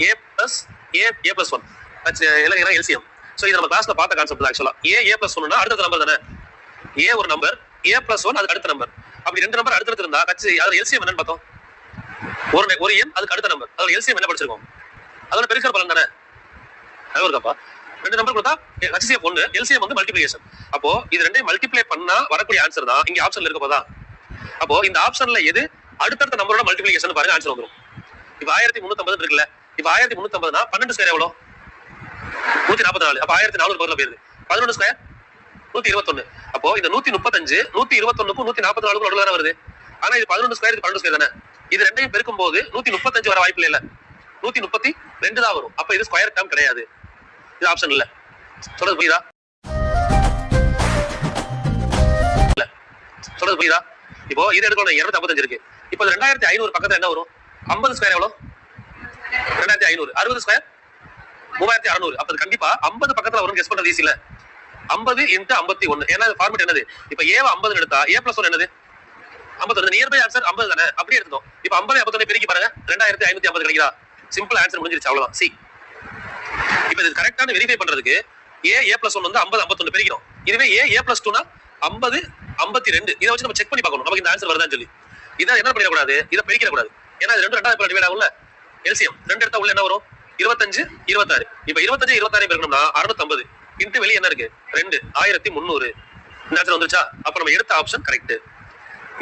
A plus A plus one எல்லாம் LCM. So இது நம்ம கிளாஸ்ல பார்த்த கான்செப்ட் தான் ஆக்சுவலா. ஏ பிளஸ் ஒன்னா அடுத்த நம்பர் தானே. ஏ ஒரு நம்பர், ஏ பிளஸ் ஒன் அதுக்கு அடுத்த நம்பர். அப்படி ரெண்டு நம்பர் அடுத்தடுத்து இருந்தா கட்சி அதுல எல்சிஎம் என்னன்னு பார்த்தோம். ஒரு எண் அதுக்கு அடுத்த நம்பர், அதுல எல்சிஎம் என்ன படிச்சிருக்கோம், அதோட பெருக்கல் பலன் தானே. அது ஒருக்கப்பா ரெண்டு நம்பர் கொடுத்தா ஹச்சிஎஃப் ஒன்னு, எல்சிஎம் வந்து மல்டிபிளிகேஷன். அப்போ இது ரெண்டையும் மல்டிப்ளை பண்ணா வரக்கூடிய ஆன்சர் தான் இங்க ஆப்ஷன்ல இருக்க போதா. அப்போ இந்த ஆப்ஷன்ல எது அடுத்தடுத்த நம்பரோட மல்டிபிளிகேஷன் பாருங்க, ஆன்சர் வந்துடும். இப்ப 1350 இருக்குல்ல, இப்ப 1350 12 ஸ்கொயர் எவ்வளவு 144. அப்ப 1400 பதிலா போயிருது. 11 ஸ்கொயர் 121. அப்போ இந்த 135 121க்கும் 144க்கும் நடுவுல தானே வருது. ஆனா இது 11 ஸ்கொயர், இது 12 ஸ்கொயர் தானே. இது ரெண்டையும் பெருக்கும் போது 135 வர வாய்ப்பு இல்ல, 132 தான் வரும். அப்ப இது ஸ்கொயர் டேர்ம் கிடையாது, இது ஆப்ஷன் இல்ல. சொல்றது புரியுதா? சொல்றது புரியுதா? இப்போ இது எடுக்கணும் 255 இருக்கு. இப்போ 2500 பக்கத்துல என்ன வரும்? 50 ஸ்கொயர் எவ்வளவு 2500, 60 ஸ்கொயர் 3600. அப்ப கண்டிப்பா 50 பக்கத்துல வரும். கெஸ் பண்றது ஈஸி இல்ல. 50 × 51. ஏன்னா ஃபார்முலா என்னது? இப்ப ஏ 50 எடுத்தா ஏ பிளஸ் 1 என்னது 51. நியர்பை ஆன்சர் 50 தானே. அப்படியே எடுத்தோம். இப்ப 50 51 பெருக்கி பாருங்க, 2550 கிடைக்குதா? சிம்பிள் ஆன்சர் முடிஞ்சிருச்சு, அவ்வளவுதான். சி இப்ப இது கரெக்டான வெரிஃபை பண்றதுக்கு ஏ பிளஸ் 1 வந்து 50 51 பெருக்கிறோம். இதுவே ஏ பிளஸ் 2னா 50 52. இதை வச்சு நம்ம செக் பண்ணி பார்க்கணும் நமக்கு இந்த ஆன்சர் வருதான்னு சொல்லி. இதான் என்ன பண்ணிட கூடாது, இதை பெருக்கிட கூடாது. ஏன்னா இது ரெண்டு ரெண்டாவது டிவைட் ஆகும்ல. எல்சிஎம் ரெண்டு எடுத்தா உள்ள என்ன வரும்? 25 26. இப்ப 25 26 பெருக்கணும்னா 650 இன்ட்டு வெளியே என்ன இருக்கு 2 1300. இந்த ஆன்சர் வந்துருச்சா? அப்ப நம்ம எடுத்த ஆப்ஷன் கரெக்ட்.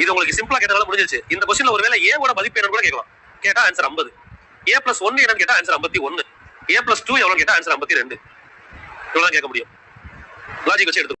இது உங்களுக்கு சிம்பிளா கேட்டதால முடிஞ்சிருச்சு. இந்த கொஸ்டின்ல ஒருவேளை ஏ ஓட மதிப்பு என்னன்னு கூட கேட்கலாம். கேட்டா ஆன்சர் 50. ஏ பிளஸ் 1 என்னன்னு கேட்டா ஆன்சர் 51. ஏ பிளஸ் 2 எவ்வளவு கேட்டா ஆன்சர் 52. இவ்வளவு கேட்க முடியும். லாஜிக் வச்சு எடுத்து